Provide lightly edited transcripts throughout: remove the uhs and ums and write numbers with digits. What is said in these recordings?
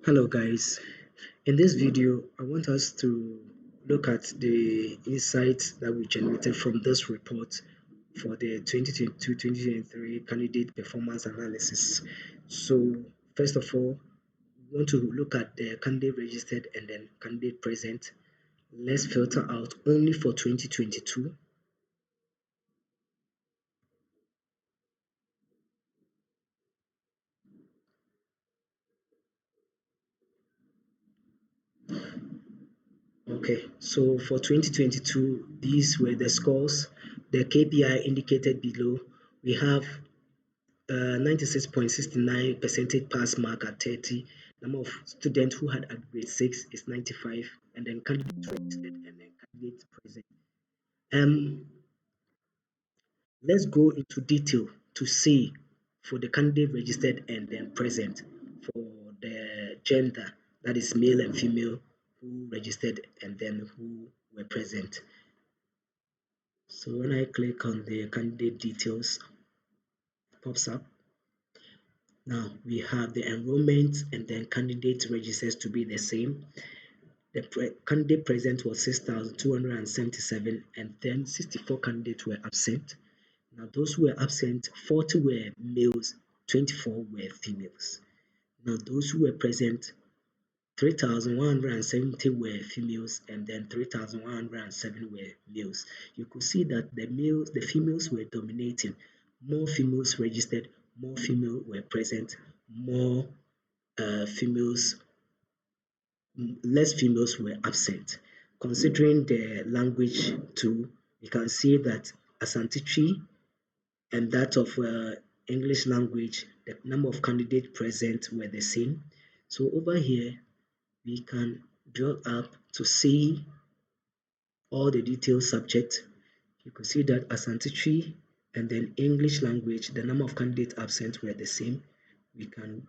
Hello guys, in this video I want us to look at the insights that we generated from this report for the 2022-2023 candidate performance analysis. So first of all, we want to look at the candidate registered and then candidate present. Let's filter out only for 2022. Okay, so for 2022, these were the scores. The KPI indicated below. We have 96.69 percentage pass mark at 30. Number of students who had at grade 6 is 95, and then candidates registered and then candidates present. Um, let's go into detail to see for the candidate registered and then present for the gender, that is male and female, who registered and then who were present. So when I click on the candidate details, it pops up. Now we have the enrollment and then candidate registers to be the same. The candidate present was 6,277 and then 64 candidates were absent. Now those who were absent, 40 were males, 24 were females. Now those who were present, 3,170 were females and then 3,107 were males. You could see that the females were dominating. More females registered, more females were present, more females less females were absent. Considering the language too, you can see that Asante Tree and that of English language, the number of candidates present were the same. So over here, we can draw up to see all the detailed subjects. You can see that Asante Tree and then English language, the number of candidates absent were the same. We can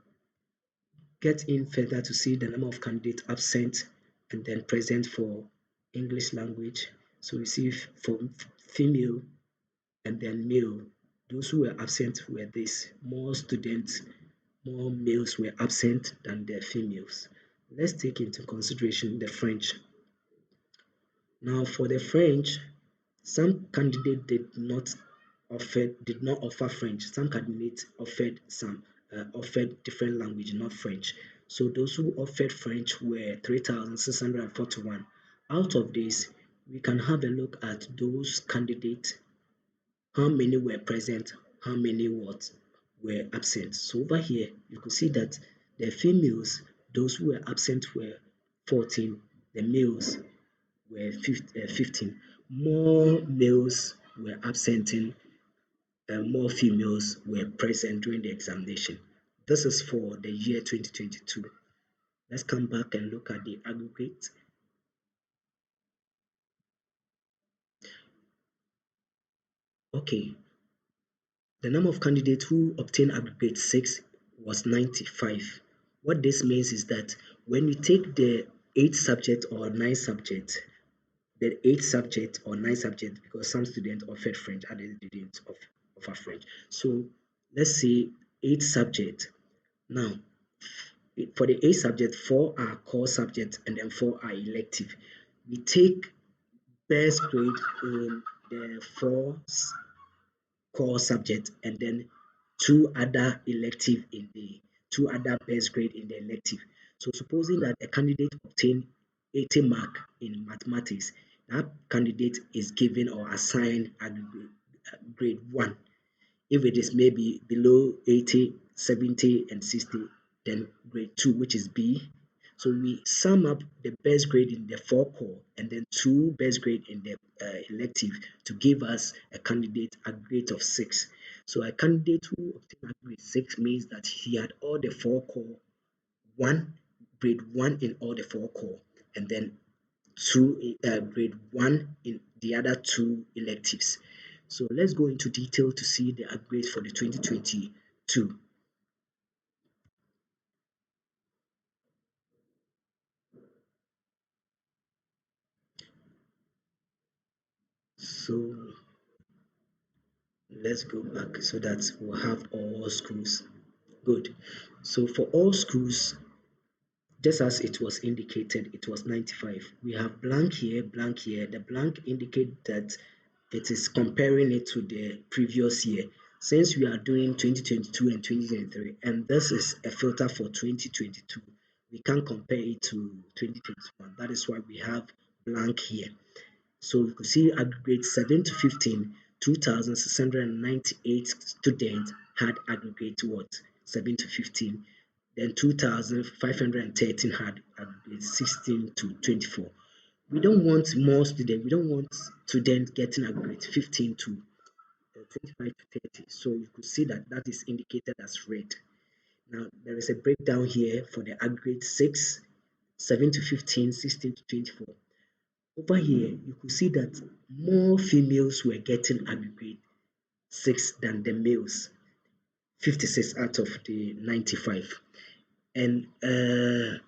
get in further to see the number of candidates absent and then present for English language. So we see for female and then male, those who were absent were this. More students, more males were absent than the females. Let's take into consideration the French. Now for the French, some candidates did not offer French. Some candidates offered different language, not French. So those who offered French were 3,641. Out of this, we can have a look at those candidates, how many were present, how many were absent. So over here, you can see that the females, those who were absent were 14, the males were 15. More males were absenting, more females were present during the examination. This is for the year 2022. Let's come back and look at the aggregate. Okay, the number of candidates who obtained aggregate 6 was 95. What this means is that when you take the 8 subject or 9 subject, the 8 subject or 9 subject, because some students offered French, others didn't offer French. So let's say 8 subject. Now, for the 8 subject, 4 are core subjects and then 4 are elective. We take best grade in the 4 core subject and then 2 other elective in the 2 other best grade in the elective. So supposing that a candidate obtained 80 mark in mathematics, that candidate is given or assigned a grade 1. If it is maybe below 80, 70 and 60, then grade 2, which is B. So we sum up the best grade in the 4 core and then 2 best grade in the elective to give us a candidate a grade of 6. So a candidate who obtained a grade 6 means that he had all the 4 core, 1 grade 1 in all the 4 core, and then grade 1 in the other 2 electives. So let's go into detail to see the upgrades for the 2022. So let's go back so that we'll have all schools. Good. So for all schools, just as it was indicated, it was 95. We have blank here, blank here. The blank indicate that it is comparing it to the previous year. Since we are doing 2022 and 2023, and this is a filter for 2022, we can't compare it to 2021. That is why we have blank here. So you could see aggregate 7 to 15, 2,698 students had aggregate what? 7 to 15. Then 2,513 had aggregate 16 to 24. We don't want more students. We don't want students getting aggregate 15 to 25 to 30. So you could see that that is indicated as red. Now there is a breakdown here for the aggregate 6, 7 to 15, 16 to 24. Over here, you could see that more females were getting aggregate 6 than the males, 56 out of the 95. And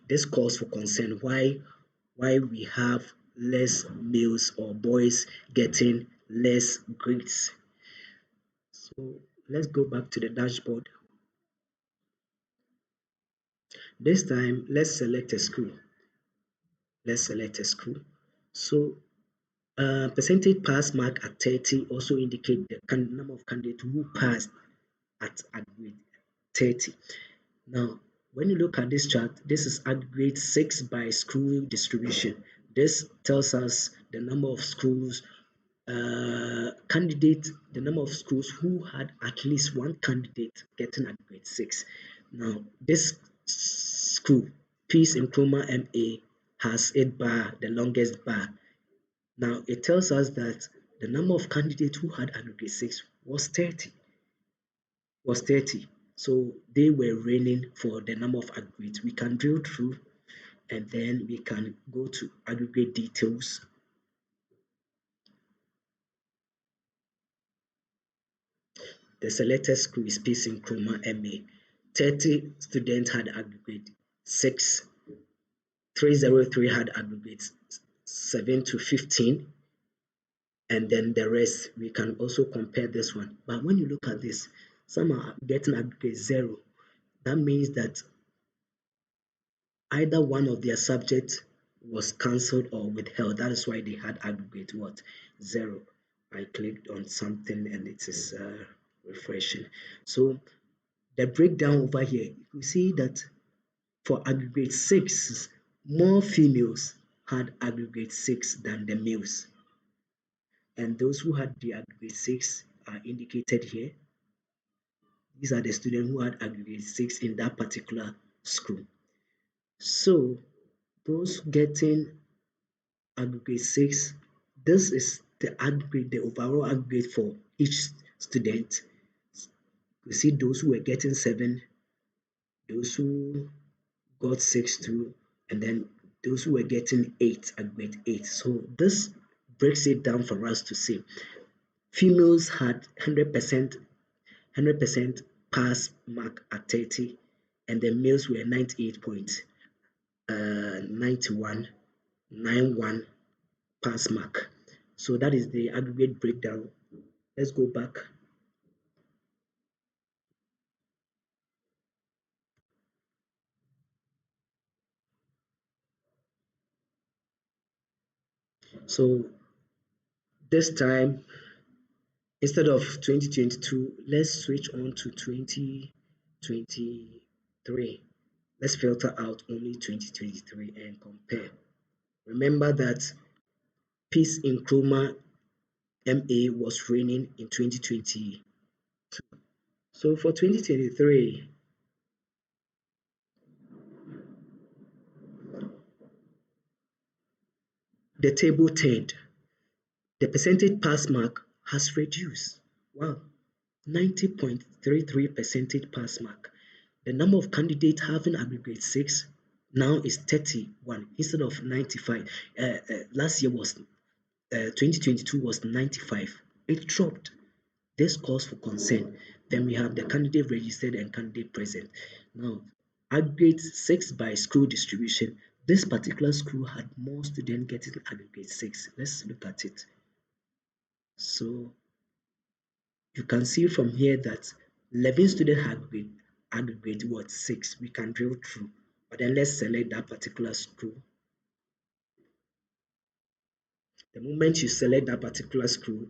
this calls for concern why we have less males or boys getting less grades. So let's go back to the dashboard. This time, let's select a school. Let's select a school. So percentage pass mark at 30 also indicate the number of candidates who passed at aggregate 30. Now, when you look at this chart, this is aggregate 6 by school distribution. This tells us the number of schools, the number of schools who had at least one candidate getting aggregate 6. Now, this school, Peace Nkrumah MA, has 8 bar, the longest bar. Now, it tells us that the number of candidates who had aggregate 6 was 30. So they were reigning for the number of aggregates. We can drill through and then we can go to aggregate details. The selected school is Peace Nkrumah MA. 30 students had aggregate 6. 303 had aggregate 7 to 15. And then the rest, we can also compare this one. But when you look at this, some are getting aggregate 0. That means that either one of their subjects was cancelled or withheld. That is why they had aggregate what? 0. I clicked on something and it is refreshing. So the breakdown over here, you see that for aggregate 6, more females had aggregate 6 than the males. And those who had the aggregate 6 are indicated here. These are the students who had aggregate 6 in that particular school. So those getting aggregate 6, this is the aggregate, the overall aggregate for each student. You see those who were getting 7, those who got 6 too, and then those who were getting 8, aggregate 8. So this breaks it down for us to see females had 100% pass mark at 30, and the males were 98.9191 pass mark. So that is the aggregate breakdown. Let's go back. So this time, instead of 2022, let's switch on to 2023. Let's filter out only 2023 and compare. Remember that Peace Nkrumah MA was reigning in 2020. So for 2023, the table turned. The percentage pass mark has reduced. Wow, 90.33 percentage pass mark. The number of candidates having aggregate 6 now is 31 instead of 95. Last year was 2022 was 95. It dropped. This calls for concern. Then we have the candidate registered and candidate present. Now, aggregate 6 by school distribution. This particular school had more students getting aggregate 6. Let's look at it. So you can see from here that 11 students aggregate what? 6. We can drill through. But then let's select that particular school. The moment you select that particular school,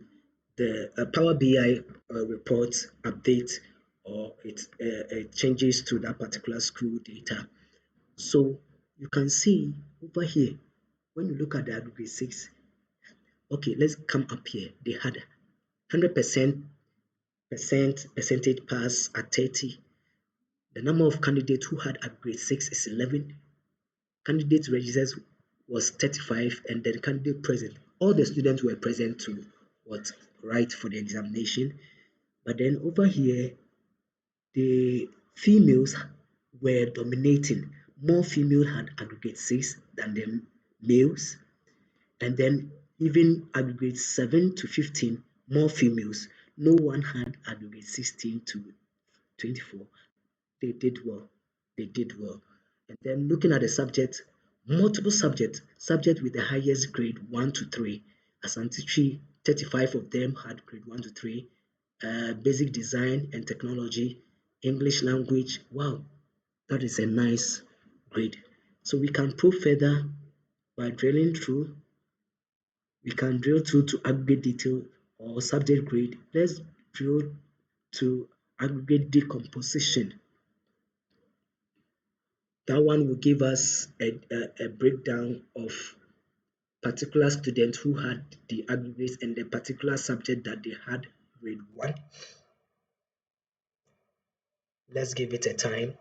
the Power BI report updates or it changes to that particular school data. So you can see over here, when you look at the aggregate 6, okay, let's come up here. They had 100% percentage pass at 30. The number of candidates who had aggregate 6 is 11. Candidates registered was 35, and then candidate present. All the students were present to what write for the examination. But then over here, the females were dominating. More female had aggregate 6 than the males. And then even aggregate 7 to 15, more females. No one had aggregate 16 to 24. They did well. They did well. And then looking at the subject, multiple subject with the highest grade 1 to 3. Asante 35 of them had grade 1 to 3. Basic design and technology, English language. Wow, that is a nice grade. So we can prove further by drilling through. We can drill through to aggregate detail or subject grade. Let's drill to aggregate decomposition. That one will give us a breakdown of particular students who had the aggregates and the particular subject that they had grade 1. Let's give it a time.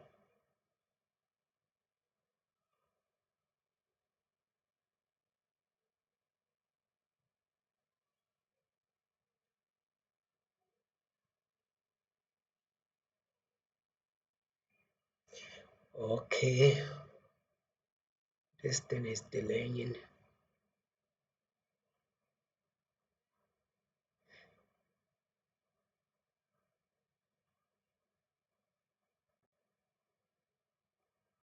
Okay, this thing is delaying.